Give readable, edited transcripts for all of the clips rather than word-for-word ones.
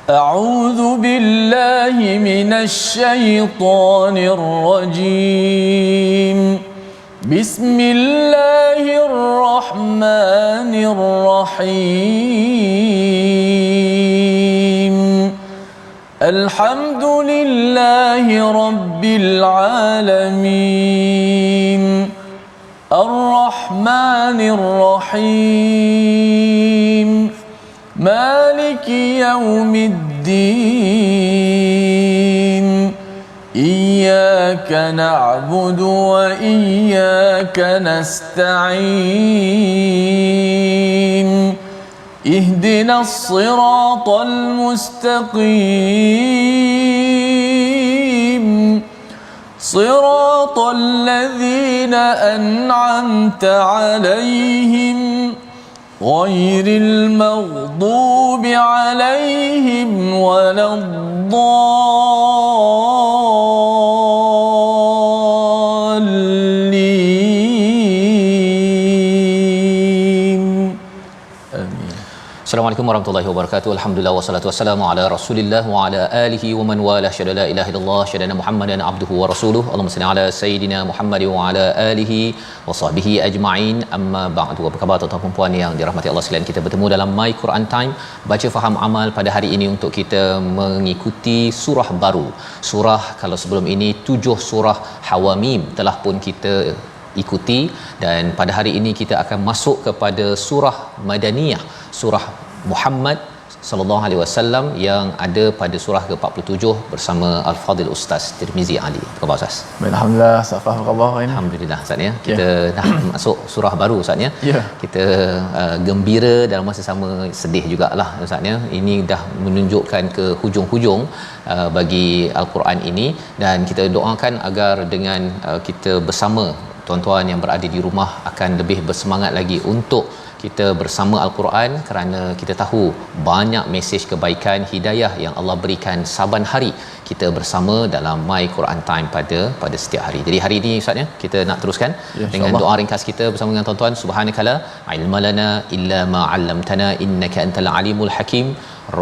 أعوذ بالله من الشيطان الرجيم. بسم الله الرحمن الرحيم. الحمد لله رب العالمين. الرحمن الرحيم. مالك يوم الدين. إياك نعبد وإياك نستعين. اهدنا الصراط المستقيم. صراط الذين أنعمت عليهم غير المغضوب عليهم ولا الضالين. آمين. Assalamualaikum warahmatullahi wabarakatuh. Alhamdulillah wassalatu wassalamu ala Rasulillah wa ala alihi wa man wala syada la ilaha illallah syadana Muhammadan abduhu wa rasuluhu. Allahumma salli ala sayidina Muhammad wa ala alihi wa sahbihi ajma'in. Amma ba'du. Apa khabar tuan-tuan dan puan yang dirahmati Allah sekalian? Kita bertemu dalam My Quran Time, baca faham amal pada hari ini untuk kita mengikuti surah baru. Surah, kalau sebelum ini 7 surah Hawamim telah pun kita ikuti, dan pada hari ini kita akan masuk kepada surah Madaniyah, surah Muhammad sallallahu alaihi wasallam yang ada pada surah ke-47 bersama Al-Fadil Ustaz Tirmizi Ali. Apa khabar Ustaz? Alhamdulillah, Safah, apa khabar ini? Alhamdulillah Ustaz ya. Kita dah masuk surah baru Ustaz ya. Kita gembira dalam masa sama sedih jugalah Ustaz ya. Ini dah menunjukkan ke hujung-hujung bagi Al-Quran ini, dan kita doakan agar dengan kita bersama tuan-tuan yang berada di rumah akan lebih bersemangat lagi untuk kita bersama Al-Quran, kerana kita tahu banyak mesej kebaikan, hidayah yang Allah berikan saban hari kita bersama dalam My Quran Time pada setiap hari. Jadi hari ini Ustaz ya, kita nak teruskan dengan doa ringkas kita bersama dengan tuan-tuan. Subhanakala ilmalana illa ma 'allamtana innaka antal alimul hakim.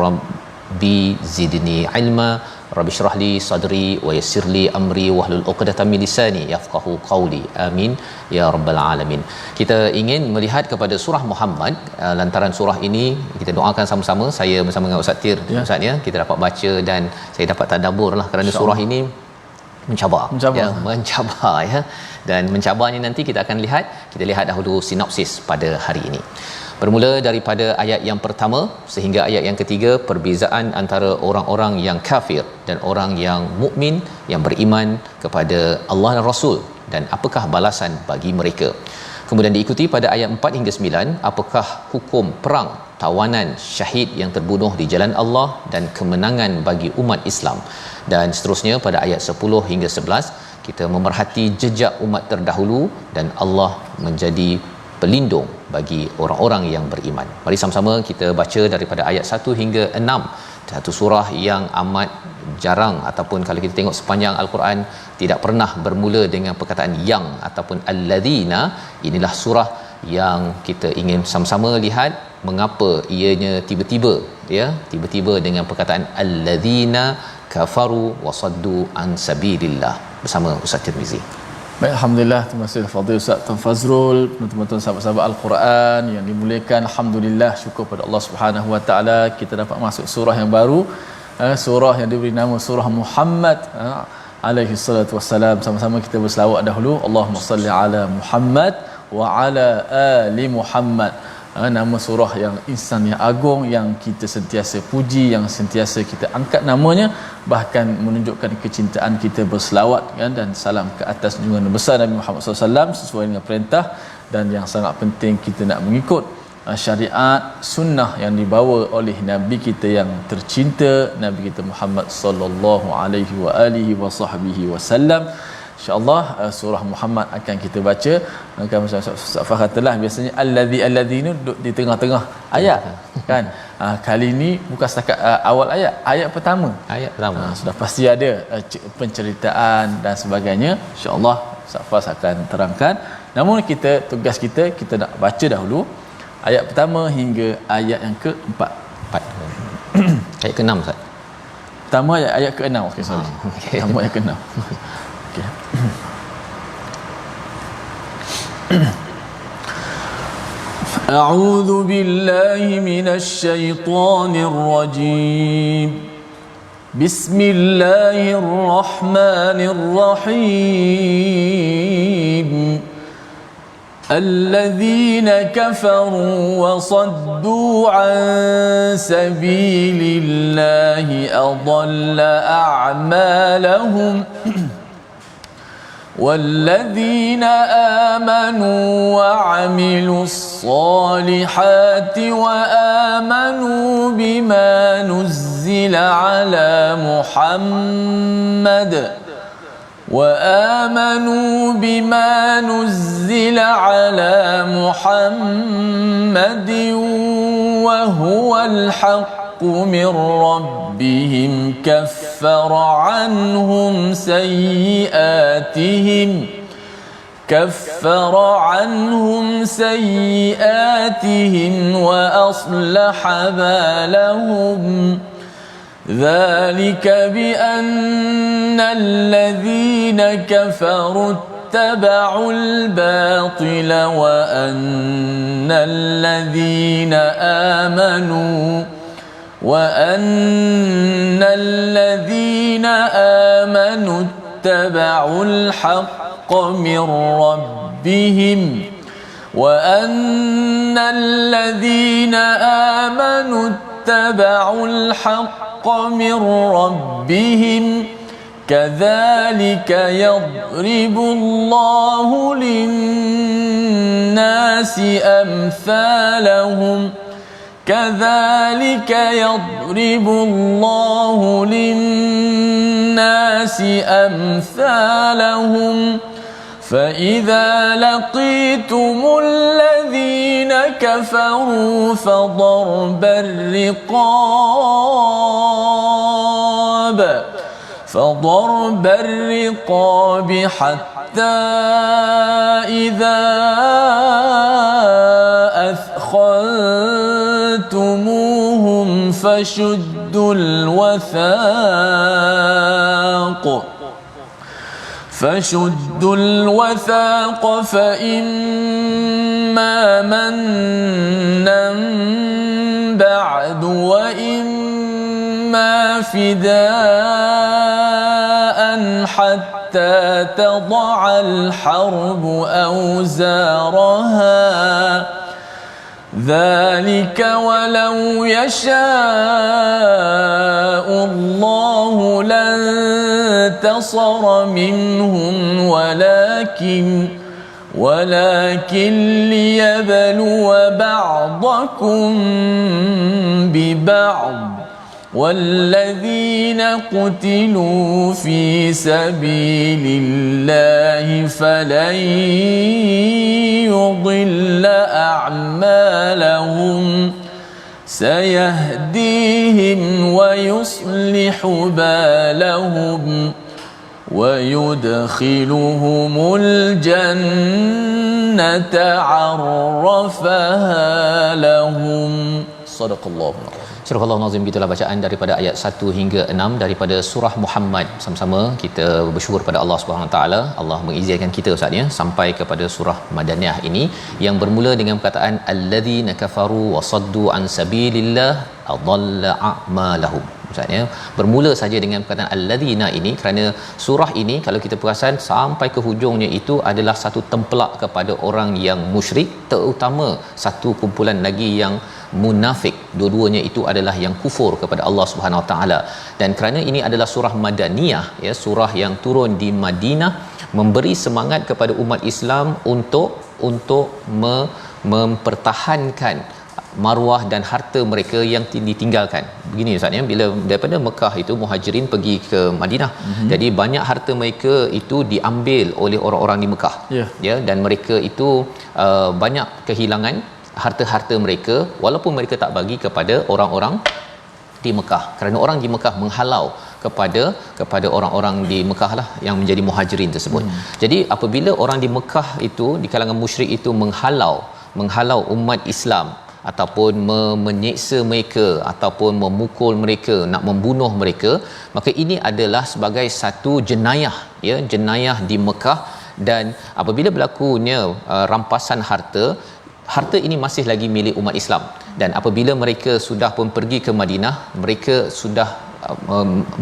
Rabbi zidni ilma. Rabbi shrah li sadri wa yassir li amri wahlul 'uqdatam min lisani yafqahu qawli. Amin ya rabbal alamin. Kita ingin melihat kepada surah Muhammad. Lantaran surah ini kita doakan sama-sama, saya bersama dengan Ustaz Tir Ustaz ya, kita dapat baca dan saya dapat tadabburlah, kerana surah ini mencabar ya. Dan mencabarnya nanti kita akan lihat. Kita lihat dahulu sinopsis pada hari ini. Bermula daripada ayat yang pertama sehingga ayat yang ketiga, perbezaan antara orang-orang yang kafir dan orang yang mukmin yang beriman kepada Allah dan Rasul, dan apakah balasan bagi mereka. Kemudian diikuti pada ayat 4 hingga 9, apakah hukum perang, tawanan syahid yang terbunuh di jalan Allah dan kemenangan bagi umat Islam. Dan seterusnya pada ayat 10 hingga 11 kita memerhati jejak umat terdahulu dan Allah menjadi pelindung bagi orang-orang yang beriman. Mari sama-sama kita baca daripada ayat 1 hingga 6. Satu surah yang amat jarang, ataupun kalau kita tengok sepanjang Al-Quran tidak pernah bermula dengan perkataan yang ataupun alladzina. Inilah surah yang kita ingin sama-sama lihat mengapa ianya tiba-tiba dengan perkataan alladzina kafaru wasaddu an sabilillah, bersama Ustaz Tirmizi. Baik, alhamdulillah, terima kasih Fadil Ustaz Tuan Fazrul, teman-teman sahabat-sahabat Al-Quran yang dimuliakan. Alhamdulillah, syukur pada Allah Subhanahu Wa Taala kita dapat masuk surah yang baru, surah yang diberi nama surah Muhammad alaihi salatu wassalam. Sama-sama kita berselawat dahulu. Allahumma salli ala Muhammad wa ala ali Muhammad. Nama surah yang insan yang agung, yang kita sentiasa puji, yang sentiasa kita angkat namanya, bahkan menunjukkan kecintaan kita berselawat dan salam ke atas junjungan besar Nabi Muhammad SAW sesuai dengan perintah, dan yang sangat penting kita nak mengikut syariat sunnah yang dibawa oleh Nabi kita yang tercinta, Nabi kita Muhammad sallallahu alaihi wa alihi wa sahbihi wasallam. InsyaAllah surah Muhammad akan kita baca. Kan Ustaz Fah katalah biasanya allazi ni duduk di tengah-tengah ayat kan. Kali ni bukan setakat awal ayat pertama. Sudah pasti ada penceritaan dan sebagainya. InsyaAllah Ustaz Fah akan terangkan. Namun tugas kita nak baca dahulu ayat pertama hingga ayat yang keempat. Ayat ke-6 Ustaz. Pertama ayat ke-6. Okey, sorry. Okey. Pertama ayat ke-6. Okey. أعوذ بالله من الشيطان الرجيم بسم الله الرحمن الرحيم الذين كفروا وصدوا عن سبيل الله أضل أعمالهم والذين آمنوا وعملوا الصالحات وآمنوا بما نزل على محمد وهو الحق من ربهم كفر عنهم سيئاتهم وأصلح بالهم ذلك بأن الذين كفروا اتبعوا الباطل وأن الذين آمنوا اتبعوا الحق من ربهم كذلك يضرب الله للناس أمثالهم فإذا لقيتم الذين كفروا فضرب الرقاب حتى إذا أثخنتموهم فشدوا الوثاق فإما منا بعد وإما فداء حتى تضع الحرب أوزارها ذلك ولو يشاء الله لانتصر منهم ولكن ليبلو بعضكم ببعض والذين قتلوا في سبيل الله فلن يضل أعمالهم سيهديهم ويصلح بالهم ويدخلهم الجنة عرفها لهم صدق الله العظيم. Surah Al-Nazim, itulah bacaan daripada ayat 1 hingga 6 daripada surah Muhammad. Sama-sama kita bersyukur pada Allah Subhanahu Wa Taala. Allah mengizinkan kita Ustaz ya sampai kepada surah Madaniyah ini yang bermula dengan perkataan alladzina kafaru wa saddu an sabilillah adalla a'malahum. Ustaz ya, bermula saja dengan perkataan alladzina ini kerana surah ini kalau kita perasan sampai ke hujungnya itu adalah satu tempelak kepada orang yang musyrik, terutama satu kumpulan lagi yang munafik. Dua-duanya itu adalah yang kufur kepada Allah Subhanahu Wa Taala. Dan kerana ini adalah surah Madaniyah ya, surah yang turun di Madinah, memberi semangat kepada umat Islam untuk mempertahankan maruah dan harta mereka yang ditinggalkan. Begini Ustaz ya, bila daripada Mekah itu muhajirin pergi ke Madinah. Jadi banyak harta mereka itu diambil oleh orang-orang di Mekah. Ya, dan mereka itu banyak kehilangan harta-harta mereka walaupun mereka tak bagi kepada orang-orang di Mekah, kerana orang di Mekah menghalau kepada orang-orang di Mekah lah yang menjadi muhajirin tersebut. Jadi apabila orang di Mekah itu di kalangan musyrik itu menghalau umat Islam ataupun menyeksa mereka ataupun memukul mereka, nak membunuh mereka, maka ini adalah sebagai satu jenayah, ya, jenayah di Mekah. Dan apabila berlakunya rampasan harta ini masih lagi milik umat Islam, dan apabila mereka sudah pun pergi ke Madinah, mereka sudah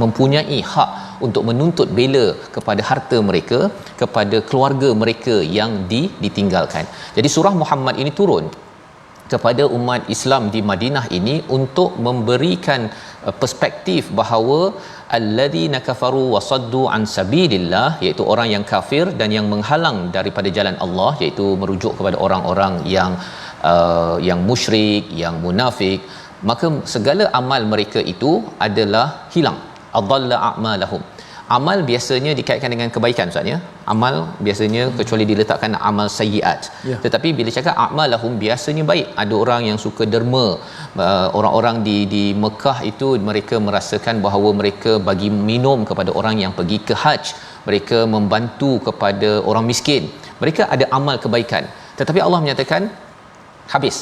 mempunyai hak untuk menuntut bela kepada harta mereka, kepada keluarga mereka yang ditinggalkan. Jadi surah Muhammad ini turun kepada umat Islam di Madinah ini untuk memberikan perspektif bahawa alladzina kafaru wasaddu an sabilillah, iaitu orang yang kafir dan yang menghalang daripada jalan Allah, iaitu merujuk kepada orang-orang yang musyrik, yang munafik, maka segala amal mereka itu adalah hilang. Adalla a'malahum. Amal biasanya dikaitkan dengan kebaikan, Ustaz, ya. Amal biasanya kecuali diletakkan amal sayyiat. Tetapi bila cakap a'malahum, biasanya baik. Ada orang yang suka derma. Orang-orang di Mekah itu mereka merasakan bahawa mereka bagi minum kepada orang yang pergi ke haji. Mereka membantu kepada orang miskin. Mereka ada amal kebaikan. Tetapi Allah menyatakan habis,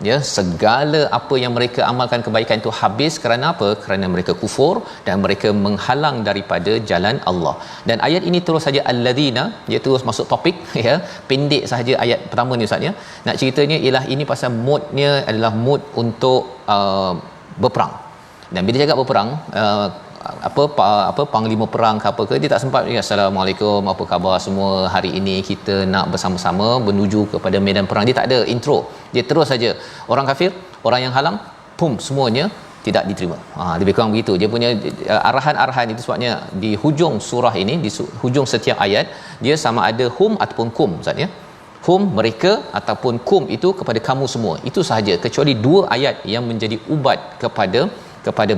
ya, segala apa yang mereka amalkan kebaikan itu habis. Kerana apa? Kerana mereka kufur dan mereka menghalang daripada jalan Allah. Dan ayat ini terus saja alladzina, dia terus masuk topik, ya, pendek sahaja ayat pertama ni, Ustaz, ya. Nak ceritanya ialah ini pasal moodnya adalah mood untuk berperang. Dan bila cakap berperang, apa panglima perang ke apa ke, dia tak sempat, ya, assalamualaikum, apa khabar semua, hari ini kita nak bersama-sama menuju kepada medan perang. Dia tak ada intro, dia terus saja orang kafir, orang yang halang, pum, semuanya tidak diterima. Lebih kurang begitu dia punya arahan-arahan itu. Sebabnya di hujung surah ini, di hujung setiap ayat, dia sama ada hum ataupun kum, Ustaz, ya. Hum mereka ataupun kum itu kepada kamu semua. Itu sahaja, kecuali dua ayat yang menjadi ubat kepada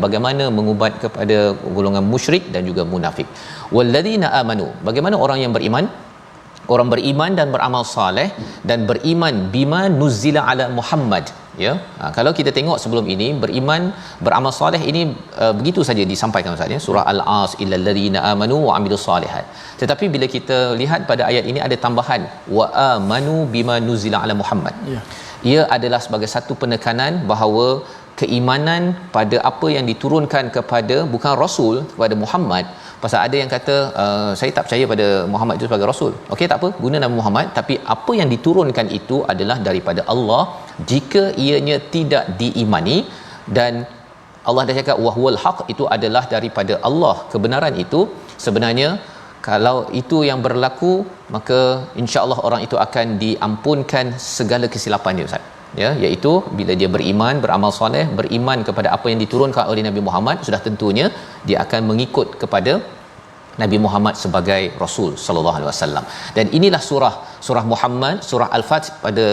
bagaimana mengubat kepada golongan musyrik dan juga munafik. Walladzina amanu, bagaimana orang yang beriman? Orang beriman dan beramal soleh dan beriman bima nuzila ala Muhammad, ya. Kalau kita tengok sebelum ini, beriman beramal soleh ini begitu saja disampaikan, Ustaz, ya. Surah Al-As, illal ladzina amanu wa amilus solihat. Tetapi bila kita lihat pada ayat ini ada tambahan wa amanu bima nuzila ala Muhammad. Ia adalah sebagai satu penekanan bahawa keimanan pada apa yang diturunkan kepada bukan Rasul, kepada Muhammad. Pasal ada yang kata saya tak percaya pada Muhammad itu sebagai Rasul. Okey, tak apa, guna nama Muhammad, tapi apa yang diturunkan itu adalah daripada Allah. Jika ianya tidak diimani, dan Allah dah cakap wahwal haq, itu adalah daripada Allah, kebenaran itu, sebenarnya kalau itu yang berlaku, maka insya-Allah orang itu akan diampunkan segala kesilapan dia, Ustaz, ya, iaitu bila dia beriman, beramal soleh, beriman kepada apa yang diturunkan oleh Nabi Muhammad, sudah tentunya dia akan mengikut kepada Nabi Muhammad sebagai Rasul sallallahu alaihi wasallam. Dan inilah surah Muhammad, surah Al-Fath pada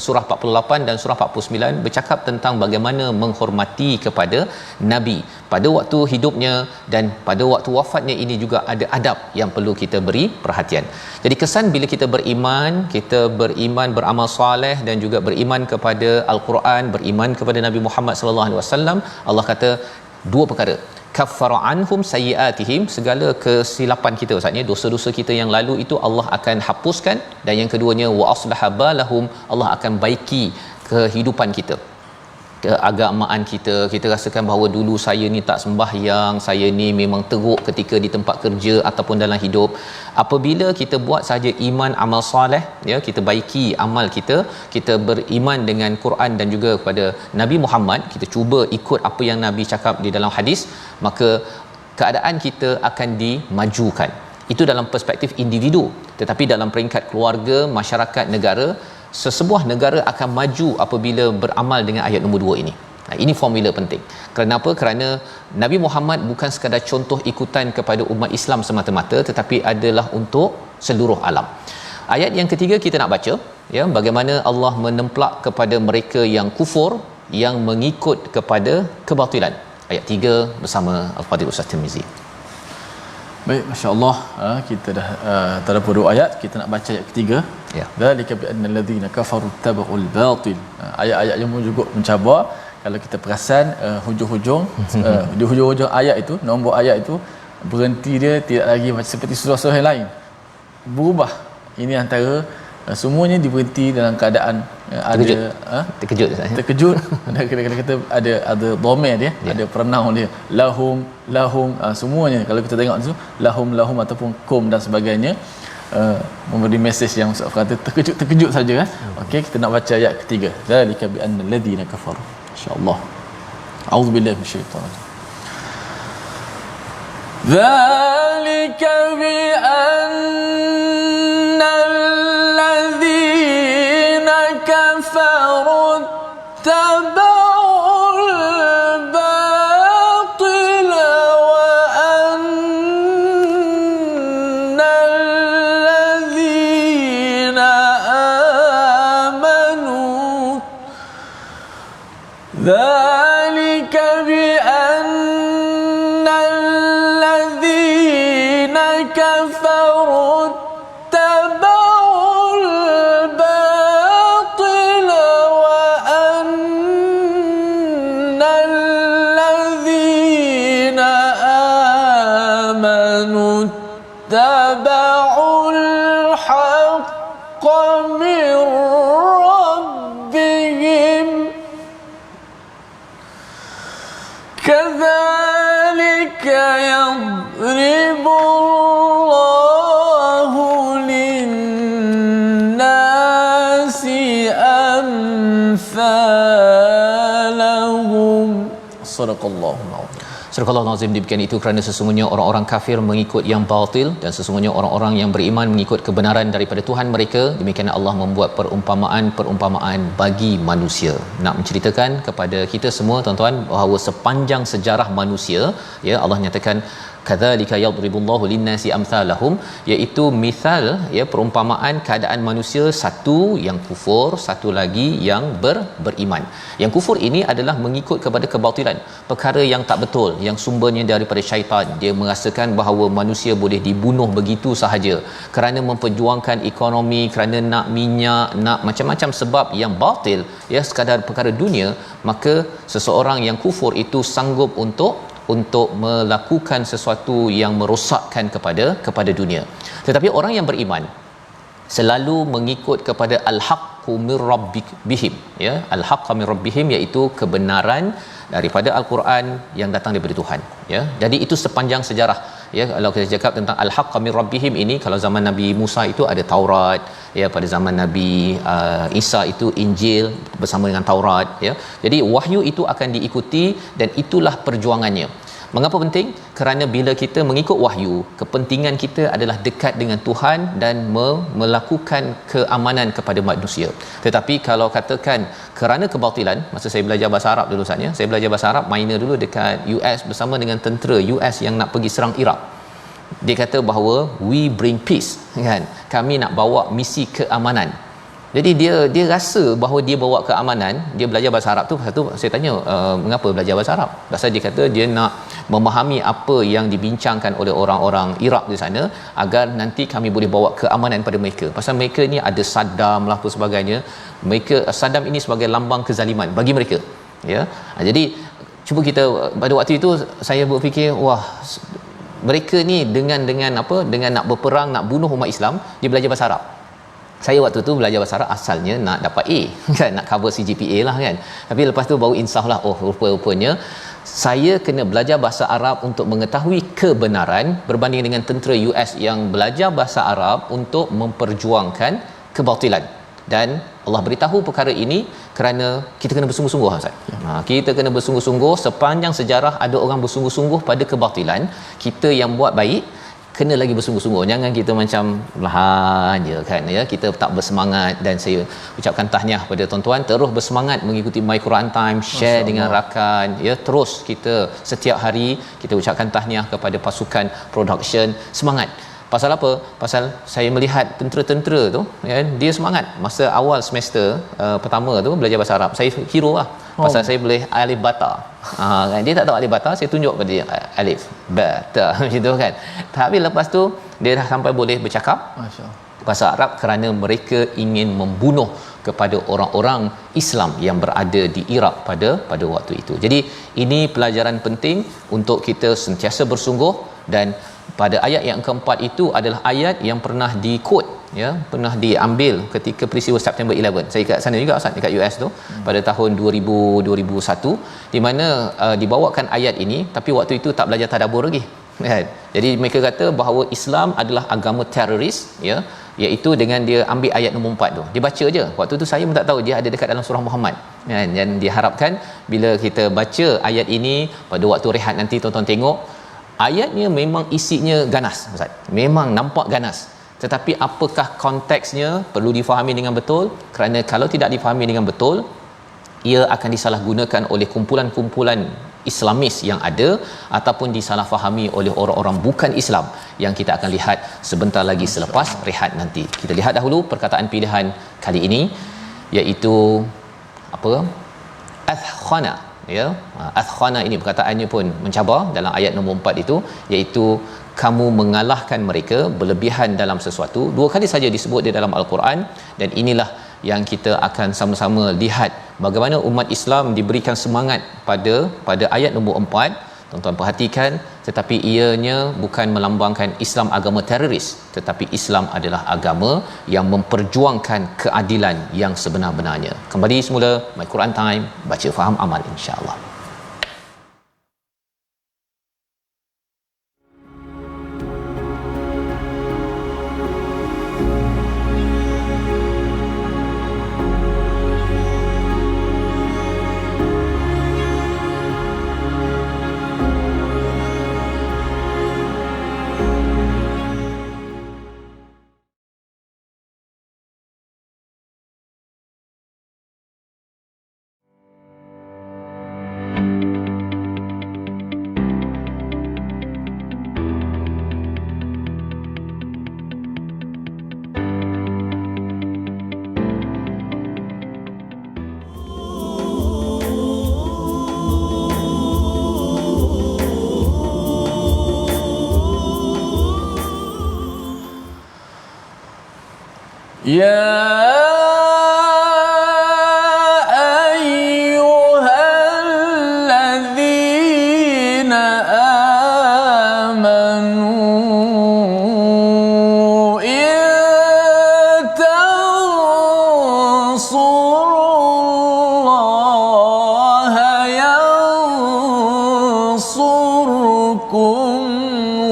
surah 48 dan surah 49 bercakap tentang bagaimana menghormati kepada Nabi pada waktu hidupnya dan pada waktu wafatnya. Ini juga ada adab yang perlu kita beri perhatian. Jadi kesan bila kita beriman, beramal soleh dan juga beriman kepada Al-Quran, beriman kepada Nabi Muhammad sallallahu alaihi wasallam, Allah kata dua perkara. Kaffara anhum sayyiatihim, segala kesilapan kita, Ustaz, dosa-dosa kita yang lalu itu Allah akan hapuskan. Dan yang keduanya wa aslaha balahum, Allah akan baiki kehidupan kita, keagamaan kita. Kita rasakan bahawa dulu saya ni tak sembahyang, saya ni memang teruk ketika di tempat kerja ataupun dalam hidup. Apabila kita buat saja iman amal soleh, ya, kita baiki amal kita, kita beriman dengan Quran dan juga kepada Nabi Muhammad, kita cuba ikut apa yang Nabi cakap di dalam hadis, maka keadaan kita akan dimajukan. Itu dalam perspektif individu. Tetapi dalam peringkat keluarga, masyarakat, negara, sesebuah negara akan maju apabila beramal dengan ayat nombor 2 ini. Ini formula penting. Kenapa? Kerana Nabi Muhammad bukan sekadar contoh ikutan kepada umat Islam semata-mata, tetapi adalah untuk seluruh alam. Ayat yang ketiga kita nak baca, ya, bagaimana Allah menemplak kepada mereka yang kufur, yang mengikut kepada kebatilan. Ayat 3 bersama Al-Fadhil Ustaz Tirmizi. Baik, masya-Allah, kita dah terdapat 2 ayat, kita nak baca ayat ketiga. Ya. Zalika bi annal ladzina kafaru tabaqul batil. Ayat-ayat yang juga mencabar. Kalau kita perasan hujung-hujung di hujung-hujung ayat itu, nombor ayat itu berhenti, dia tidak lagi macam seperti surah-surah yang lain. Berubah. Ini antara semuanya diberhenti dalam keadaan terkejut terkejut. Dan kadang-kadang kita ada domain dia, ada pronoun dia, lahum semuanya kalau kita tengok tu lahum ataupun kum dan sebagainya, memberi mesej yang Ustaz kata terkejut saja kan. Okey, kita nak baca ayat ketiga, zalika bi annal ladina kafaru, insyaallah. A'udzubillahi minasyaitanir rajim. Zalika bi annal ladina kafaru taba'ul batil wa annal ladina amanu dhalika bi annal ladina kafaru taba'ul batil wa annal ladina amanu taba'ul haqqa min rabbihim kadzalika yadribu Allahu lin-nasi amsalahum. Sadaqallahu alazim. Surah Al-Nazim demikian itu kerana sesungguhnya orang-orang kafir mengikut yang batil dan sesungguhnya orang-orang yang beriman mengikut kebenaran daripada Tuhan mereka. Demikian Allah membuat perumpamaan bagi manusia. Nak menceritakan kepada kita semua tuan-tuan bahawa sepanjang sejarah manusia, ya, Allah nyatakan kadzalika yadribullahu linnasi amsalahum, iaitu misal, ya, perumpamaan keadaan manusia, satu yang kufur, satu lagi yang beriman. Yang kufur ini adalah mengikut kepada kebatilan, perkara yang tak betul, yang sumbernya daripada syaitan. Dia merasakan bahawa manusia boleh dibunuh begitu sahaja kerana memperjuangkan ekonomi, kerana nak minyak, nak macam-macam sebab yang batil, ya, sekadar perkara dunia. Maka seseorang yang kufur itu sanggup untuk melakukan sesuatu yang merosakkan kepada dunia. Tetapi orang yang beriman selalu mengikut kepada al-haqqu mir rabbihim, ya, al-haqqu mir rabbihim, iaitu kebenaran daripada al-Quran yang datang daripada Tuhan, ya. Jadi itu sepanjang sejarah, ya. Kalau kita cakap tentang al-haqqu mir rabbihim ini, kalau zaman Nabi Musa itu ada Taurat, ya, pada zaman Nabi Isa itu Injil bersama dengan Taurat, ya. Jadi wahyu itu akan diikuti dan itulah perjuangannya. Mengapa penting? Kerana bila kita mengikut wahyu, kepentingan kita adalah dekat dengan Tuhan dan melakukan keamanan kepada manusia. Tetapi kalau katakan kerana kebatilan, masa saya belajar bahasa Arab dulu saatnya, saya belajar bahasa Arab minor dulu dekat US bersama dengan tentera US yang nak pergi serang Iraq. Dia kata bahawa we bring peace, kan? Kami nak bawa misi keamanan. Jadi dia rasa bahawa dia bawa keamanan. Dia belajar bahasa Arab tu. Satu saya tanya, mengapa belajar bahasa Arab? Pasal dia kata dia nak memahami apa yang dibincangkan oleh orang-orang Iraq di sana agar nanti kami boleh bawa keamanan pada mereka. Pasal mereka ni ada Saddam lah apa sebagainya. Saddam ini sebagai lambang kezaliman bagi mereka, ya. Jadi cuba kita, pada waktu itu saya berfikir, wah, mereka ni dengan apa, dengan nak berperang, nak bunuh umat Islam, dia belajar bahasa Arab. Saya waktu tu belajar bahasa Arab asalnya nak dapat A, kan, nak cover CGPA lah, kan. Tapi lepas tu baru insaf lah, oh, rupa-rupanya saya kena belajar bahasa Arab untuk mengetahui kebenaran berbanding dengan tentera US yang belajar bahasa Arab untuk memperjuangkan kebatilan. Dan Allah beritahu perkara ini kerana kita kena bersungguh-sungguh, Ustaz. Kita kena bersungguh-sungguh. Sepanjang sejarah ada orang bersungguh-sungguh pada kebatilan. Kita yang buat baik kena lagi bersungguh-sungguh. Jangan kita macam lahan je, kan, ya. Kita tak bersemangat. Dan saya ucapkan tahniah pada tuan-tuan, terus bersemangat mengikuti My Quran Time, share dengan rakan, ya. Terus kita setiap hari kita ucapkan tahniah kepada pasukan production. Semangat. Pasal apa? Pasal saya melihat tentera-tentera tu, ya, dia semangat. Masa awal semester pertama tu belajar bahasa Arab, saya hero lah. Pasal saya boleh alif bata. Kan, dia tak tahu alif bata, saya tunjuk pada dia alif bata macam kan. Tapi lepas tu dia dah sampai boleh bercakap bahasa Arab kerana mereka ingin membunuh kepada orang-orang Islam yang berada di Iraq pada waktu itu. Jadi ini pelajaran penting untuk kita sentiasa bersungguh dan pada ayat yang keempat itu adalah ayat yang pernah di-quote, ya, pernah diambil ketika peristiwa September 11. Saya kat sana juga Ustaz, dekat US tu, pada tahun 2001, di mana dibawakan ayat ini, tapi waktu itu tak belajar tadabbur lagi, kan. Jadi mereka kata bahawa Islam adalah agama teroris, ya, iaitu dengan dia ambil ayat nombor 4 tu. Dia baca je. Waktu tu saya pun tak tahu dia ada dekat dalam surah Muhammad, kan. Dan diharapkan bila kita baca ayat ini pada waktu rehat nanti, tuan-tuan tengok ayatnya memang isinya ganas Ustaz. Memang nampak ganas. Tetapi apakah konteksnya perlu difahami dengan betul, kerana kalau tidak difahami dengan betul, ia akan disalahgunakan oleh kumpulan-kumpulan Islamis yang ada, ataupun disalahfahami oleh orang-orang bukan Islam, yang kita akan lihat sebentar lagi selepas rehat nanti. Kita lihat dahulu perkataan pilihan kali ini, iaitu apa? Athkhana, ya. Athkhana ini perkataannya pun mencabar dalam ayat nombor 4 itu, iaitu kamu mengalahkan mereka berlebihan dalam sesuatu. 2 kali saja disebut di dalam Al-Quran, dan inilah yang kita akan sama-sama lihat bagaimana umat Islam diberikan semangat pada ayat nombor 4. Tuan-tuan perhatikan, tetapi ianya bukan melambangkan Islam agama teroris, tetapi Islam adalah agama yang memperjuangkan keadilan yang sebenar-benarnya. Kembali semula My Quran Time, baca faham amal, insya-Allah. Ya ayyuhalladzina amanu in tansurullaha yansurkum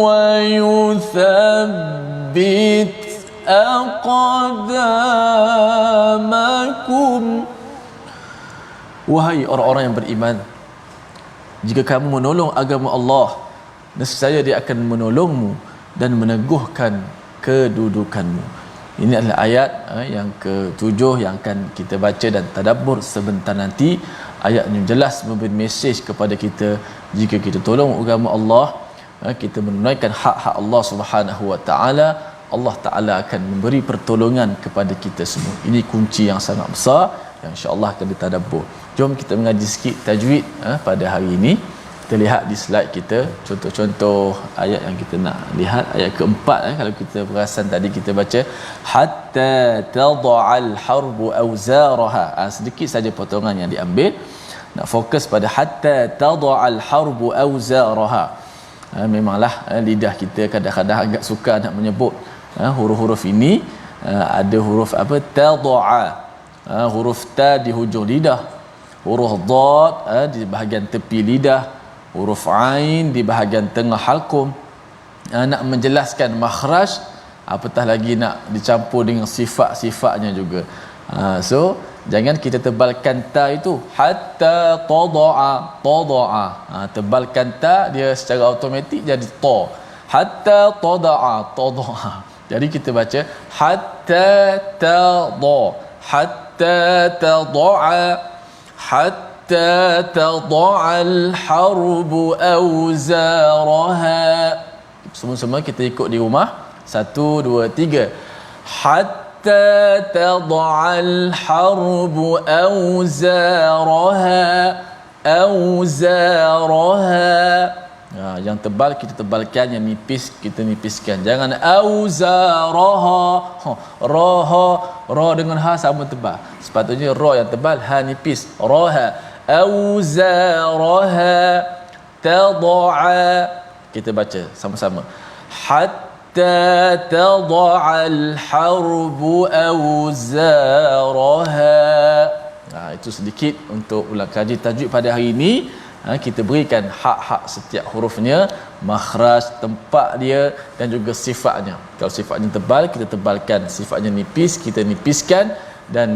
wa yuthabbit aqdamakum. Wahai orang-orang yang beriman, jika kamu menolong agama Allah, nescaya Dia akan menolongmu dan meneguhkan kedudukanmu. Ini adalah ayat yang ke-7 yang akan kita baca dan tadabbur sebentar nanti. Ayat ini jelas memberi mesej kepada kita, jika kita tolong agama Allah, kita menunaikan hak-hak Allah Subhanahu Wa Taala, Allah Ta'ala akan memberi pertolongan kepada kita semua. Ini kunci yang sangat besar yang insya-Allah akan ditadabbur. Jom kita mengaji sikit tajwid pada hari ini. Kita lihat di slide kita contoh-contoh ayat yang kita nak lihat. Ayat keempat, kalau kita perasan tadi kita baca hatta tad'al harbu awzaraha. Sedikit saja potongan yang diambil. Nak fokus pada hatta tad'al harbu awzaraha. Memanglah lidah kita kadang-kadang agak suka nak menyebut huruf-huruf ini. Ada huruf apa? Tad'a, huruf ta di hujung lidah, huruf dad di bahagian tepi lidah, huruf ain di bahagian tengah halqum. Nak menjelaskan makhraj, apatah lagi nak dicampur dengan sifat-sifatnya juga. So jangan kita tebalkan ta itu hatta tad'a. Tebalkan ta, dia secara automatik jadi ta. Hatta tad'a. Jadi kita baca hatta tad'a, hatta tad'a, hatta tad'al harbu awzaraha. Semua-semua kita ikut di rumah. 1 2 3. Hatta tad'al harbu awzaraha. Yang tebal kita tebalkan, yang nipis kita nipiskan. Jangan auzaraha. Ra dengan ha sama tebal. Sepatutnya ra yang tebal, ha nipis. Raha. Auzaraha tad'a. Kita baca sama-sama. hatta tada'al harbu awzaraha. Itu sedikit untuk ulang kaji tajwid pada hari ini. Kita berikan hak-hak setiap hurufnya, makhraj, tempat dia dan juga sifatnya. Kalau sifatnya tebal, kita tebalkan. Sifatnya nipis, kita nipiskan. Dan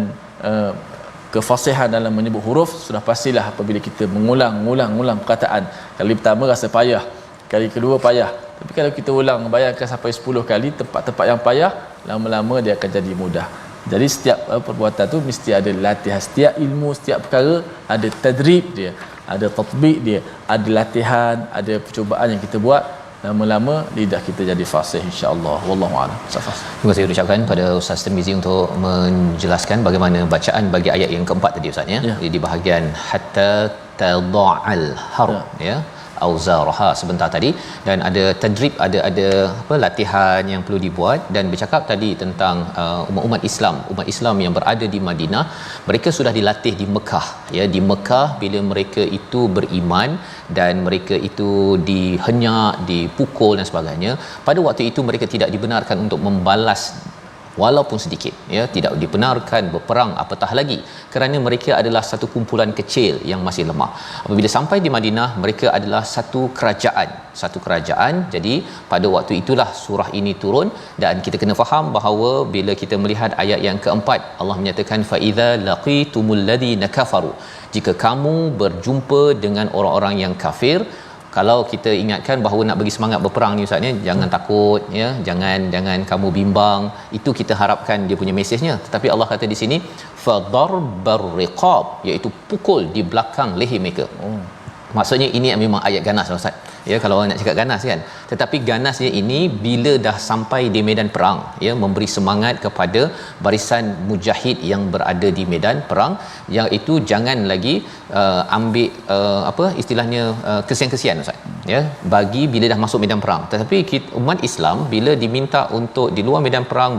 kefasihan dalam menyebut huruf sudah pastilah apabila kita mengulang perkataan. Kali pertama rasa payah, kali kedua payah. Tapi kalau kita ulang, bayangkan sampai 10 kali, tempat-tempat yang payah, lama-lama dia akan jadi mudah. Jadi setiap perbuatan tu mesti ada latihan. Setiap ilmu, setiap perkara ada tadrib dia, ada tatbiq dia, ada latihan, ada percubaan yang kita buat. Lama-lama lidah kita jadi fasih, insya-Allah. Wallahu a'lam. Terima kasih ucapkan pada Ustaz Tirmizi untuk menjelaskan bagaimana bacaan bagi ayat yang keempat tadi Ustaz ya. Di bahagian hatta tada'al harb ya, auzaraha sebentar tadi, dan ada tadrib, ada apa latihan yang perlu dibuat. Dan bercakap tadi tentang umat Islam yang berada di Madinah, mereka sudah dilatih di Mekah ya. Di Mekah bila mereka itu beriman dan mereka itu dihenyak, dipukul dan sebagainya, pada waktu itu mereka tidak dibenarkan untuk membalas walaupun sedikit ya, tidak dibenarkan berperang apatah lagi, kerana mereka adalah satu kumpulan kecil yang masih lemah. Apabila sampai di Madinah, mereka adalah satu kerajaan. Jadi pada waktu itulah surah ini turun, dan kita kena faham bahawa bila kita melihat ayat yang keempat, Allah menyatakan fa idza laqitumul ladina kafaru, jika kamu berjumpa dengan orang-orang yang kafir. Kalau kita ingatkan bahawa nak bagi semangat berperang ni Ustaz ni, jangan takut ya, jangan kamu bimbang, itu kita harapkan dia punya mesejnya. Tetapi Allah kata di sini fadarbar riqab, iaitu pukul di belakang leher mereka. Maksudnya ini memang ayat ganas Ustaz ya, kalau orang nak cakap ganas kan. Tetapi ganasnya ini bila dah sampai di medan perang ya, memberi semangat kepada barisan mujahid yang berada di medan perang, yang itu jangan lagi ambil apa istilahnya kesian-kesian Ustaz ya, bagi bila dah masuk medan perang. Tetapi umat Islam bila diminta untuk di luar medan perang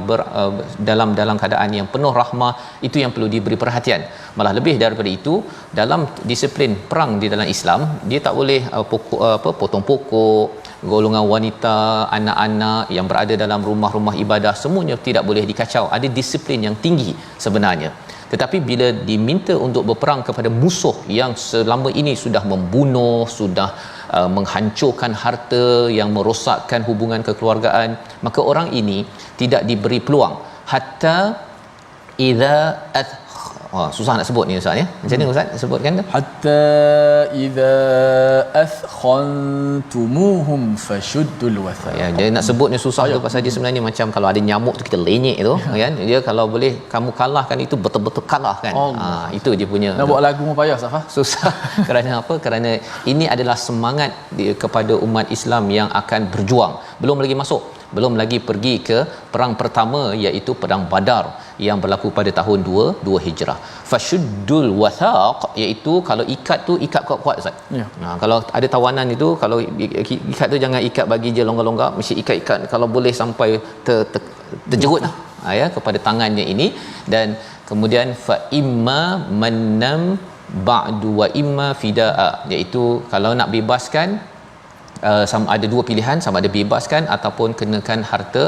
dalam keadaan yang penuh rahmah, itu yang perlu diberi perhatian. Malah lebih daripada itu, dalam disiplin perang di dalam Islam, dia tak boleh potong pokok, golongan wanita, anak-anak yang berada dalam rumah-rumah ibadah, semuanya tidak boleh dikacau. Ada disiplin yang tinggi sebenarnya. Tetapi bila diminta untuk berperang kepada musuh yang selama ini sudah membunuh, sudah menghancurkan harta, yang merosakkan hubungan kekeluargaan, maka orang ini tidak diberi peluang. Hatta idza susah nak sebut ni Ustaz ya. Macam mana Ustaz sebutkan tu? Hatta idza athkhantumuhum fashuddul wathaq. Ya, dia nak sebutnya susah tu pasal dia sebenarnya macam kalau ada nyamuk tu kita lenyek tu kan. Dia kalau boleh kamu kalahkan itu betul-betul kalah kan. Itu dia punya. Nak buat lagu pun payah Safah. Susah. Kerana apa? Kerana ini adalah semangat kepada umat Islam yang akan berjuang. Belum lagi pergi ke perang pertama, iaitu perang Badar yang berlaku pada tahun 2 Hijrah. Fashuddul wathaq, iaitu kalau ikat tu ikat kuat-kuat Ustaz. Ya. Kalau ada tawanan itu, kalau ikat tu jangan ikat bagi je longgar-longgar, mesti ikat kalau boleh sampai terjerut lah ya kepada tangannya ini. Dan kemudian fa imma mannam ba'du wa imma fidaa, iaitu kalau nak bebaskan sama ada dua pilihan, sama ada bebaskan ataupun kenakan harta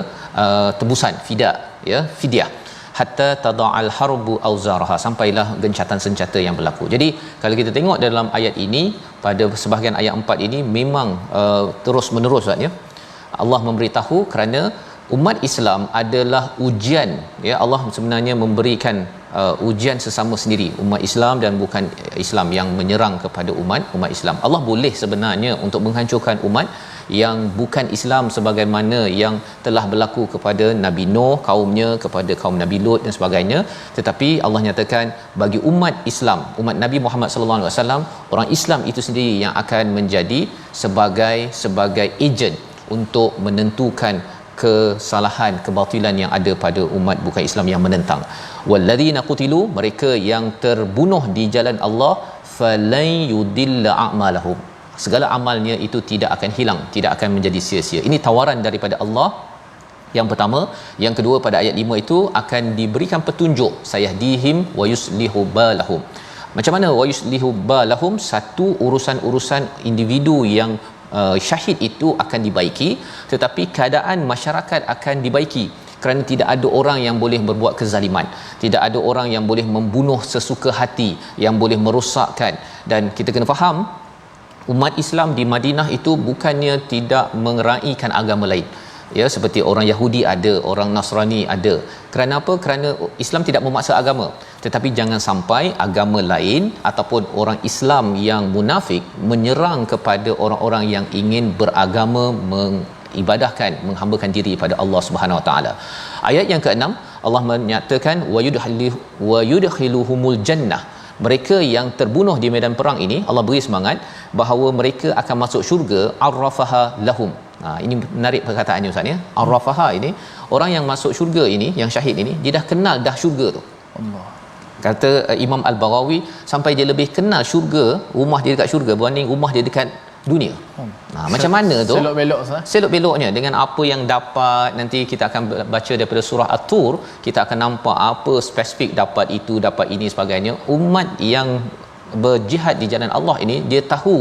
tebusan, fidyah. Hatta tada'al harbu auzaraha, sampailah gencatan senjata yang berlaku. Jadi kalau kita tengok dalam ayat ini, pada sebahagian ayat 4 ini memang terus menerus ya, Allah memberitahu kerana umat Islam adalah ujian ya. Allah sebenarnya memberikan ujian sesama sendiri, umat Islam dan bukan Islam yang menyerang kepada umat Islam. Allah boleh sebenarnya untuk menghancurkan umat yang bukan Islam sebagaimana yang telah berlaku kepada Nabi Nuh, kaumnya, kepada kaum Nabi Lut dan sebagainya. Tetapi Allah nyatakan bagi umat Islam, umat Nabi Muhammad sallallahu alaihi wasallam, orang Islam itu sendiri yang akan menjadi sebagai ejen untuk menentukan kesalahan, kebatilan yang ada pada umat bukan Islam yang menentang. Walladzina qutilu, mereka yang terbunuh di jalan Allah, falan yudilla a'malahum, segala amalnya itu tidak akan hilang, tidak akan menjadi sia-sia. Ini tawaran daripada Allah yang pertama. Yang kedua, pada ayat 5 itu akan diberikan petunjuk, sayahdihim wa yuslihu balahum. Macam mana wa yuslihu balahum? Satu urusan-urusan individu yang syahid itu akan dibaiki, tetapi keadaan masyarakat akan dibaiki kerana tidak ada orang yang boleh berbuat kezaliman, tidak ada orang yang boleh membunuh sesuka hati, yang boleh merosakkan. Dan kita kena faham, umat Islam di Madinah itu bukannya tidak mengeraikan agama lain, ya, seperti orang Yahudi ada, orang Nasrani ada. Kerana apa? Kerana Islam tidak memaksa agama, tetapi jangan sampai agama lain ataupun orang Islam yang munafik menyerang kepada orang-orang yang ingin beragama, ibadahkan, menghambakan diri pada Allah Subhanahu Wa Taala. Ayat yang ke-6 Allah menyatakan wa yudkhiluhumul jannah. Mereka yang terbunuh di medan perang ini Allah beri semangat bahawa mereka akan masuk syurga, arrafaha lahum. Ini menarik perkataannya Ustaz ya. Arrafaha ini, orang yang masuk syurga ini, yang syahid ini, dia dah kenal dah syurga tu. Allah. Kata Imam Al-Baghawi, sampai dia lebih kenal syurga, rumah dia dekat syurga berbanding rumah dia dekat dunia. Macam mana tu? Selok-belok sah. Selok-beloknya dengan apa yang dapat. Nanti kita akan baca daripada surah At-Tur, kita akan nampak apa spesifik dapat itu, dapat ini sebagainya. Umat yang berjihad di jalan Allah ini, dia tahu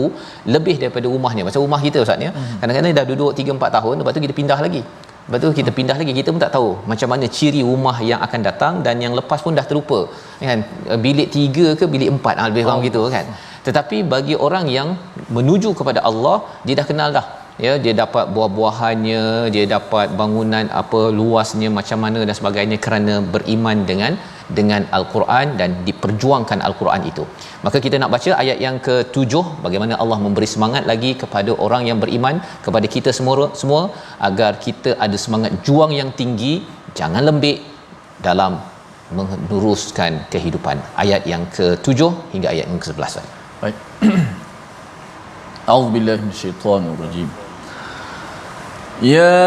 lebih daripada rumahnya. Macam rumah kita Ustaz ya. Kadang-kadang dah duduk 3-4 tahun, lepas tu kita pindah lagi. Lepas tu kita pindah lagi, kita pun tak tahu macam mana ciri rumah yang akan datang, dan yang lepas pun dah terlupa kan. Bilik 3 ke bilik 4 lebih kurang gitu kan. Tetapi bagi orang yang menuju kepada Allah, dia dah kenal dah, ya, dia dapat buah-buahannya, dia dapat bangunan apa luasnya macam mana dan sebagainya, kerana beriman dengan Al-Quran dan diperjuangkan Al-Quran itu. Maka kita nak baca ayat yang ke-7, bagaimana Allah memberi semangat lagi kepada orang yang beriman, kepada kita semua agar kita ada semangat juang yang tinggi, jangan lembik dalam meneruskan kehidupan. Ayat yang ke-7 hingga ayat yang ke-11. Baik. A'udzubillahi minasyaitonir rajim. Ya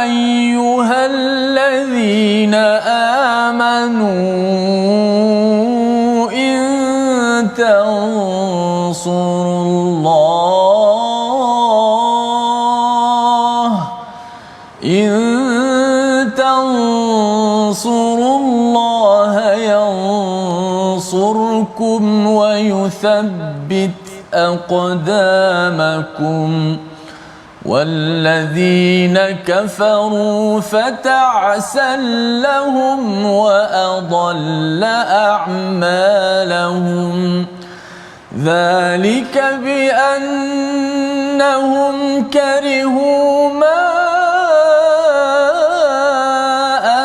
ayyuhalladzina amanu in tansurullaha yansurkum wa yuthabbit aqdamakum والذين كفروا فتعسا لهم وأضل أعمالهم ذلك بأنهم كرهوا ما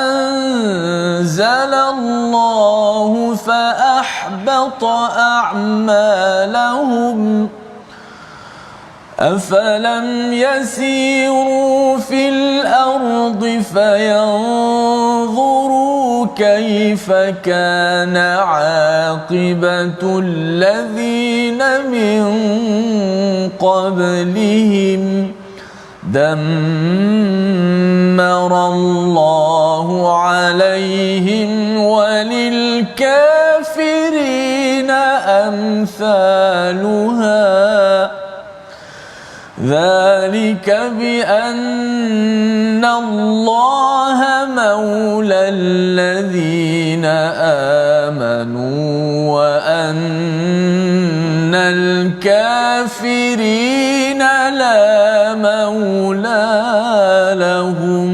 أنزل الله فأحبط أعمالهم أفلم يسيروا في الأرض فينظروا كيف كان عاقبة الذين من قبلهم دمر الله عليهم وللكافرين أمثالها ذلك بأن الله مولى الذين آمنوا وأن الكافرين لا مولى لهم.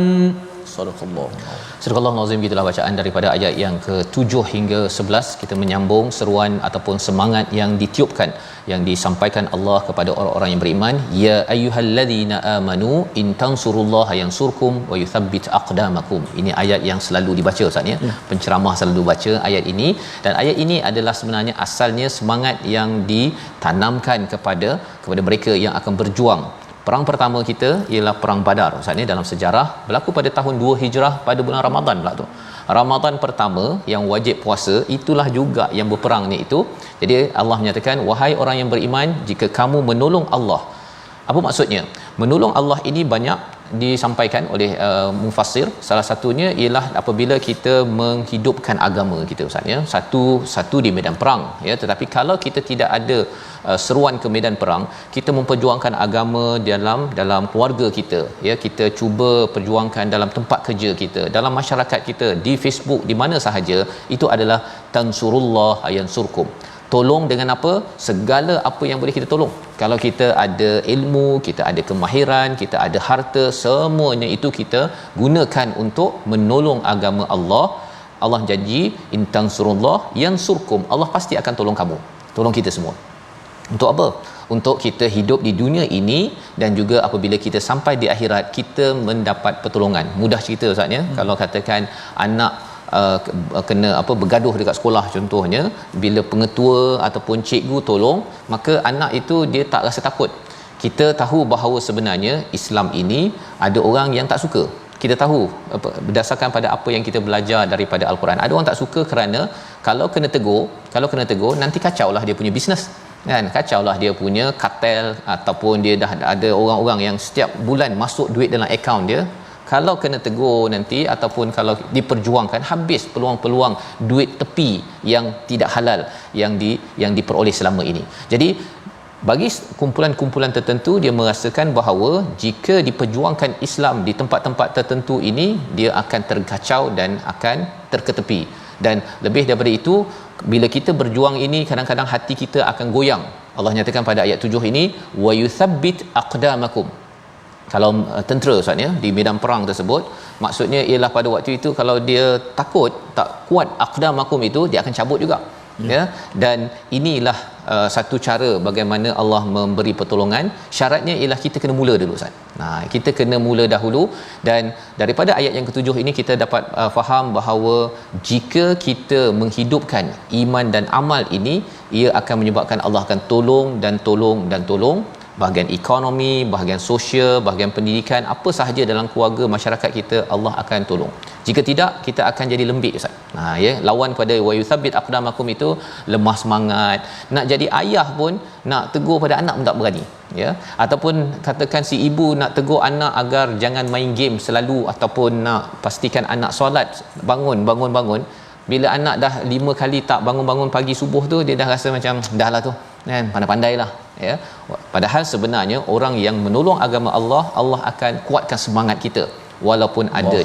صدق الله. Surah Al-Azim, gitulah bacaan daripada ayat yang ke-7 hingga 11. Kita menyambung seruan ataupun semangat yang ditiupkan, yang disampaikan Allah kepada orang-orang yang beriman. Ya ayyuhalladzina amanu in tansurullaha yansurkum wa yuthabbit aqdamakum. Ini ayat yang selalu dibaca Ustaz ya. Penceramah selalu baca ayat ini, dan ayat ini adalah sebenarnya asalnya semangat yang ditanamkan kepada mereka yang akan berjuang. Perang pertama kita ialah perang Badar Ustaz ni, dalam sejarah berlaku pada tahun 2 Hijrah pada bulan Ramadan pula tu. Ramadan pertama yang wajib puasa, itulah juga yang berperangnya itu. Jadi Allah menyatakan, wahai orang yang beriman, jika kamu menolong Allah. Apa maksudnya? Menolong Allah ini banyak disampaikan oleh mufassir. Salah satunya ialah apabila kita menghidupkan agama kita Ustaz ya. Satu di medan perang ya, tetapi kalau kita tidak ada seruan ke medan perang, kita memperjuangkan agama dalam keluarga kita ya, kita cuba perjuangkan dalam tempat kerja kita, dalam masyarakat kita, di Facebook, di mana sahaja, itu adalah tansurullah yansurkum. Tolong dengan apa? Segala apa yang boleh kita tolong. Kalau kita ada ilmu, kita ada kemahiran, kita ada harta, semuanya itu kita gunakan untuk menolong agama Allah. Allah janji in tansurullah yansurkum. Allah pasti akan tolong kamu. Tolong kita semua. Untuk apa? Untuk kita hidup di dunia ini dan juga apabila kita sampai di akhirat kita mendapat pertolongan. Mudah cerita Ustaz ya. Kalau katakan anak kena bergaduh dekat sekolah contohnya, bila pengetua ataupun cikgu tolong, maka anak itu dia tak rasa takut. Kita tahu bahawa sebenarnya Islam ini ada orang yang tak suka. Kita tahu berdasarkan pada apa yang kita belajar daripada Al-Quran. Ada orang tak suka kerana kalau kena tegur nanti kacaulah dia punya bisnes. Kan, kacaulah dia punya kartel, ataupun dia dah ada orang-orang yang setiap bulan masuk duit dalam akaun dia. Kalau kena tegur nanti ataupun kalau diperjuangkan, habis peluang-peluang duit tepi yang tidak halal yang diperoleh selama ini. Jadi bagi kumpulan-kumpulan tertentu, dia merasakan bahawa jika diperjuangkan Islam di tempat-tempat tertentu ini, dia akan terkacau dan akan terketepi. Dan lebih daripada itu, bila kita berjuang ini, kadang-kadang hati kita akan goyang. Allah nyatakan pada ayat 7 ini, wa yuthabbit aqdamakum. Kalau tentera Ustaz ya, di medan perang tersebut, maksudnya ialah pada waktu itu kalau dia takut, tak kuat aqdamakum itu, dia akan cabut juga. Ya, dan inilah satu cara bagaimana Allah memberi pertolongan. Syaratnya ialah kita kena mula dulu Ustaz. Kita kena mula dahulu, dan daripada ayat yang ketujuh ini kita dapat faham bahawa jika kita menghidupkan iman dan amal ini, ia akan menyebabkan Allah akan tolong dan tolong dan tolong. Bahagian ekonomi, bahagian sosial, bahagian pendidikan, apa sahaja dalam keluarga masyarakat kita, Allah akan tolong. Jika tidak, kita akan jadi lembik Ustaz. Ya, lawan pada wa yuthabbit aqdamakum itu lemah semangat. Nak jadi ayah pun, nak tegur pada anak pun tak berani, ya. Ataupun katakan si ibu nak tegur anak agar jangan main game selalu, ataupun nak pastikan anak solat, bangun. Bila anak dah 5 kali tak bangun pagi subuh tu, dia dah rasa macam dah lah tu kan, pandai-pandailah, ya. Padahal sebenarnya orang yang menolong agama Allah, Allah akan kuatkan semangat kita walaupun ada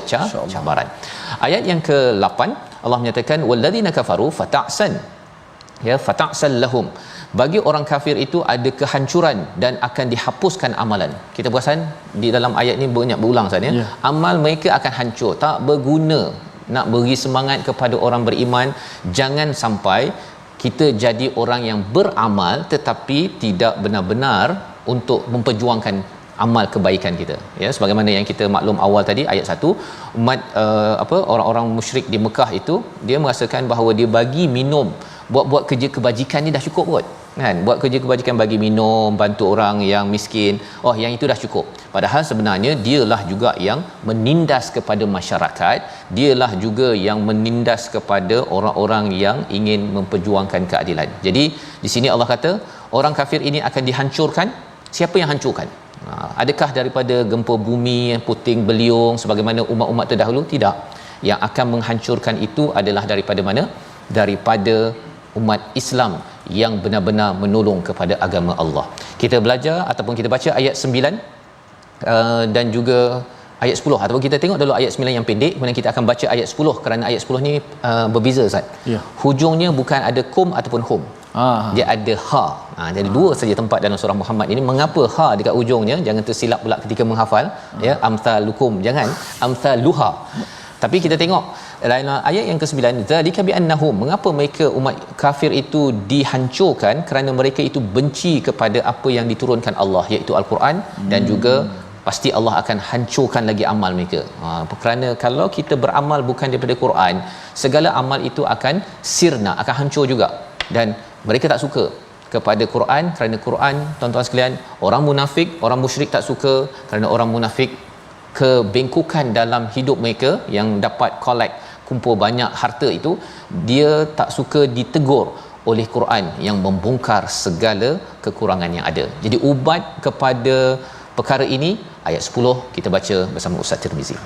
cabaran. Ayat yang ke-8 Allah menyatakan walladzina kafaru fata'san, ya, fata'sal lahum. Bagi orang kafir itu ada kehancuran dan akan dihapuskan amalan. Kita perasan di dalam ayat ni banyak berulang Ustaz ya. Amal mereka akan hancur, tak berguna. Nak beri semangat kepada orang beriman, jangan sampai kita jadi orang yang beramal tetapi tidak benar-benar untuk memperjuangkan amal kebaikan kita, ya. Sebagaimana yang kita maklum awal tadi ayat 1, umat orang-orang musyrik di Mekah itu, dia merasakan bahawa dia bagi minum, buat kerja kebajikan ni dah cukup kot kan, buat kerja kebajikan, bagi minum, bantu orang yang miskin, yang itu dah cukup. Padahal sebenarnya dialah juga yang menindas kepada masyarakat, dialah juga yang menindas kepada orang-orang yang ingin memperjuangkan keadilan. Jadi di sini Allah kata orang kafir ini akan dihancurkan. Siapa yang hancurkan? Adakah daripada gempa bumi, puting beliung sebagaimana umat-umat terdahulu? Tidak. Yang akan menghancurkan itu adalah daripada mana? Daripada umat Islam yang benar-benar menolong kepada agama Allah. Kita belajar ataupun kita baca ayat 9 dan juga ayat 10, ataupun kita tengok dulu ayat 9 yang pendek, kemudian kita akan baca ayat 10 kerana ayat 10 ni berbeza Ustaz. Ya. Hujungnya bukan ada kum ataupun hum. Dia ada ha. Jadi dua saja tempat dalam surah Muhammad ini. Mengapa ha dekat hujungnya? Jangan tersilap pula ketika menghafal, ya, amsalukum, jangan amsaluha. Tapi kita tengok dalam ayat yang ke-9, zalika bi annahum, mengapa mereka umat kafir itu dihancurkan? Kerana mereka itu benci kepada apa yang diturunkan Allah, iaitu Al-Quran, dan juga pasti Allah akan hancurkan lagi amal mereka. Kerana kalau kita beramal bukan daripada Quran, segala amal itu akan sirna, akan hancur juga. Dan mereka tak suka kepada Quran, kerana Quran, tuan-tuan sekalian, orang munafik, orang musyrik tak suka kerana orang munafik kebengkokan dalam hidup mereka yang dapat collect, kumpul banyak harta itu, dia tak suka ditegur oleh Quran yang membongkar segala kekurangan yang ada. Jadi ubat kepada perkara ini ayat 10 kita baca bersama Ustaz Tirmizi.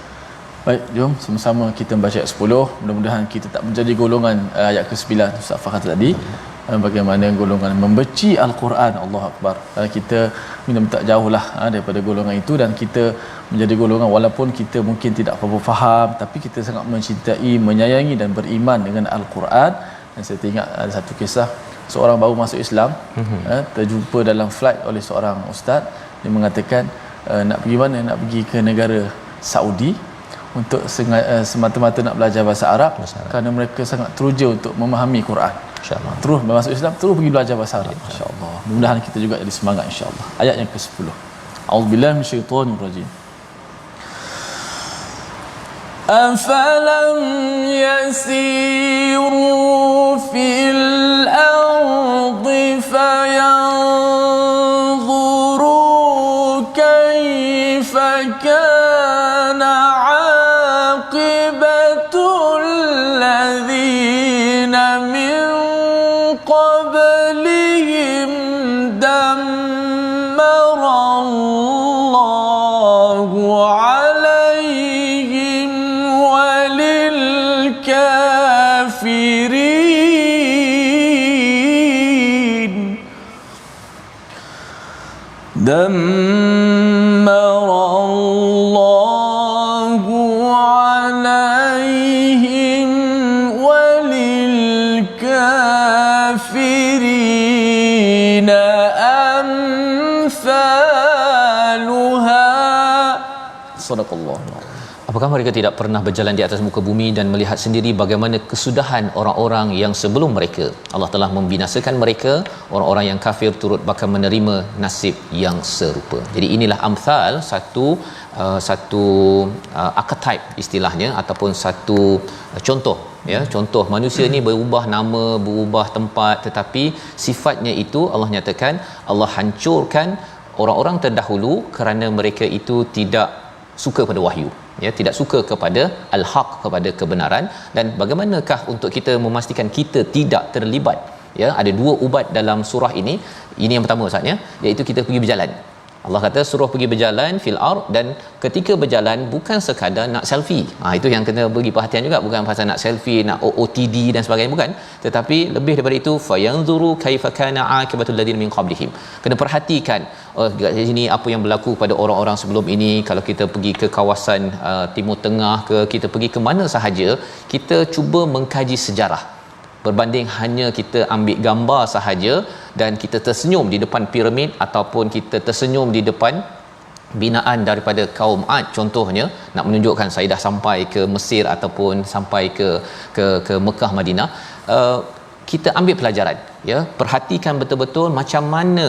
Baik, jom sama-sama kita membaca ayat 10. Mudah-mudahan kita tak menjadi golongan ayat ke-9 Ustaz Fahad tadi, bagaimana golongan membenci Al-Quran. Allahu Akbar. Kita minta jauhlah daripada golongan itu, dan kita menjadi golongan walaupun kita mungkin tidak apa-apa faham, tapi kita sangat mencintai, menyayangi dan beriman dengan Al-Quran. Dan saya teringat ada satu kisah seorang baru masuk Islam, terjumpa dalam flight oleh seorang ustaz. Dia mengatakan nak pergi mana? Nak pergi ke negara Saudi untuk semata-mata nak belajar bahasa Arab, kerana mereka sangat teruja untuk memahami Quran. InsyaAllah. Terus masuk Islam, terus pergi belajar bahasa Arab. InsyaAllah. Mudah-mudahan kita juga jadi semangat insya-Allah. Ayat yang ke-10. A'udzubillahi minasyaitonir rajim. أفلم يسيروا في الأرض فينظروا كيف كان عاقبة الذين من قبلهم دمر الله عليهم وللكافرين دمر الله عليهم وللكافرين أمثالها. صدق الله. Apakah mereka tidak pernah berjalan di atas muka bumi dan melihat sendiri bagaimana kesudahan orang-orang yang sebelum mereka? Allah telah membinasakan mereka, orang-orang yang kafir turut bakal menerima nasib yang serupa. Jadi inilah amthal, satu archetype istilahnya, ataupun satu contoh, ya, contoh manusia ni berubah nama, berubah tempat, tetapi sifatnya itu Allah nyatakan Allah hancurkan orang-orang terdahulu kerana mereka itu tidak suka pada wahyu, ya, tidak suka kepada al-haq, kepada kebenaran. Dan bagaimanakah untuk kita memastikan kita tidak terlibat? Ya, ada dua ubat dalam surah ini. Ini yang pertama Ustaz, ya, iaitu kita pergi berjalan. Allah kata suruh pergi berjalan fil ard, dan ketika berjalan bukan sekadar nak selfie. Itu yang kena beri perhatian juga, bukan pasal nak selfie, nak OOTD dan sebagainya, bukan, tetapi lebih daripada itu fayanzuru kaifa kana aqibatul ladina min qablihim. Kena perhatikan dekat sini apa yang berlaku pada orang-orang sebelum ini. Kalau kita pergi ke kawasan Timur Tengah ke, kita pergi ke mana sahaja, kita cuba mengkaji sejarah, berbanding hanya kita ambil gambar sahaja dan kita tersenyum di depan piramid, ataupun kita tersenyum di depan binaan daripada kaum Ad contohnya, nak menunjukkan saya dah sampai ke Mesir ataupun sampai ke Mekah, Madinah. Kita ambil pelajaran, ya, perhatikan betul-betul macam mana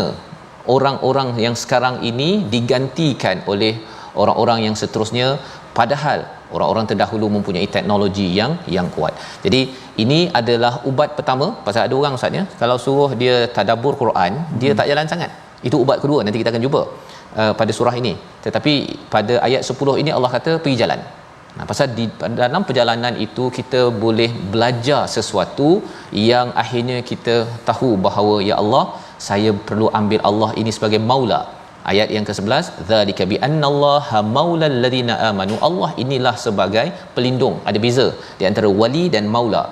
orang-orang yang sekarang ini digantikan oleh orang-orang yang seterusnya, padahal orang-orang terdahulu mempunyai teknologi yang kuat. Jadi ini adalah ubat pertama. Pasal ada orang Ustaz, ya, kalau suruh dia tadabbur Quran, dia tak jalan sangat. Itu ubat kedua, nanti kita akan jumpa pada surah ini. Tetapi pada ayat 10 ini Allah kata pergi jalan. Pasal di dalam perjalanan itu kita boleh belajar sesuatu yang akhirnya kita tahu bahawa ya Allah, saya perlu ambil Allah ini sebagai maula. Ayat yang ke-11, zalika bi annallaha maulal ladina amanu. Allah inilah sebagai pelindung. Ada beza di antara wali dan maula.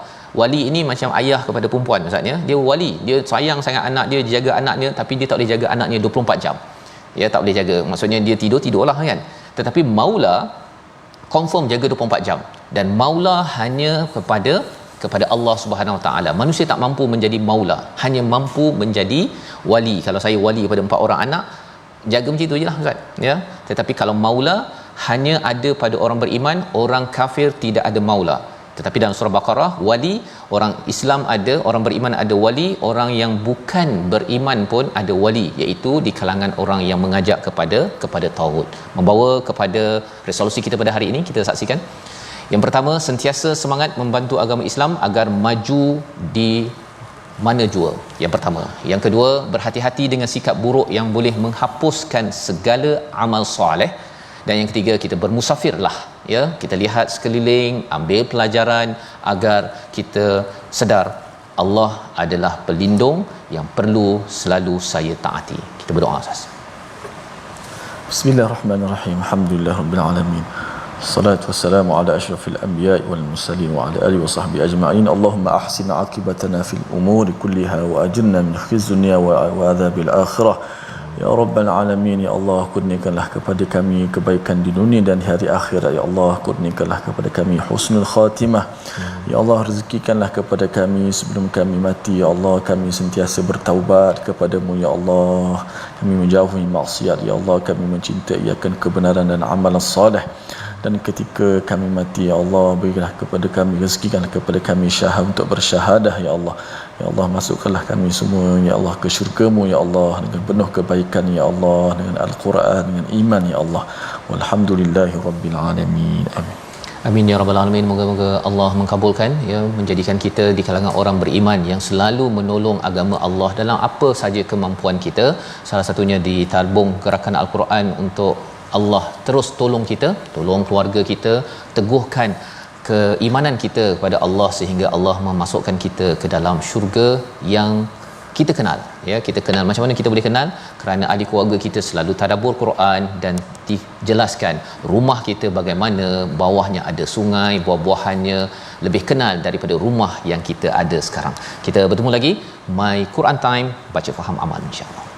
Wali ini macam ayah kepada perempuan maksudnya, dia wali, dia sayang sangat anak dia, dia jaga anak dia, tapi dia tak boleh jaga anaknya 24 jam. Ya, tak boleh jaga. Maksudnya dia tidurlah kan. Tetapi maula confirm jaga 24 jam. Dan maula hanya kepada Allah Subhanahu Wa Taala. Manusia tak mampu menjadi maula, hanya mampu menjadi wali. Kalau saya wali kepada 4 orang anak, jaga macam itu jelah Ustaz, ya. Tetapi kalau maula hanya ada pada orang beriman, orang kafir tidak ada maula. Tetapi dalam surah Baqarah, wali, orang Islam ada, orang beriman ada wali, orang yang bukan beriman pun ada wali, iaitu di kalangan orang yang mengajak kepada tauhid. Membawa kepada resolusi kita pada hari ini, kita saksikan. Yang pertama, sentiasa semangat membantu agama Islam agar maju di mana jua. Yang pertama. Yang kedua, berhati-hati dengan sikap buruk yang boleh menghapuskan segala amal soleh. Dan yang ketiga, kita bermusafirlah, ya, kita lihat sekeliling, ambil pelajaran agar kita sedar Allah adalah pelindung yang perlu selalu saya taati. Kita berdoa Ustaz. Bismillahirrahmanirrahim. Alhamdulillahirabbil alamin. Salatu wassalamu ala asyrafil anbiya'i wal mursalin wa ala alihi wa sahbihi ajma'in. Allahumma ahsin 'aqibatana fil umuri kulliha wa ajirna min khizyi dunya wa adhabil akhirah. Ya Rabbal Alamin, Ya Allah, kurniakanlah kepada kami kebaikan di dunia dan di hari akhirat. Ya Allah, kurniakanlah kepada kami husnul khatimah. Ya Allah, rezekikanlah kepada kami sebelum kami mati. Ya Allah, kami sentiasa bertaubat kepadamu. Ya Allah, kami menjauhi maksiat. Ya Allah, kami mencintai akan kebenaran dan amalan soleh. Dan ketika kami mati, Ya Allah, berilah kepada kami, rezekikanlah kepada kami syahadah untuk bersyahadah. Ya Allah, Ya Allah, masukkanlah kami semua, Ya Allah, ke syurga-Mu, Ya Allah, dengan penuh kebaikan, Ya Allah, dengan Al-Quran, dengan iman, Ya Allah. Walhamdulillahi Rabbil Alamin. Amin. Amin ya rabbal alamin. Moga-moga Allah mengkabulkan, ya, menjadikan kita di kalangan orang beriman yang selalu menolong agama Allah dalam apa saja kemampuan kita. Salah satunya di tabung gerakan Al-Quran untuk Allah terus tolong kita, tolong keluarga kita, teguhkan keimanan kita kepada Allah sehingga Allah memasukkan kita ke dalam syurga yang kita kenal. Ya, kita kenal. Macam mana kita boleh kenal? Kerana ahli keluarga kita selalu tadabbur Quran dan dijelaskan rumah kita bagaimana bawahnya ada sungai, buah-buahannya lebih kenal daripada rumah yang kita ada sekarang. Kita bertemu lagi My Quran Time, baca faham amal insya-Allah.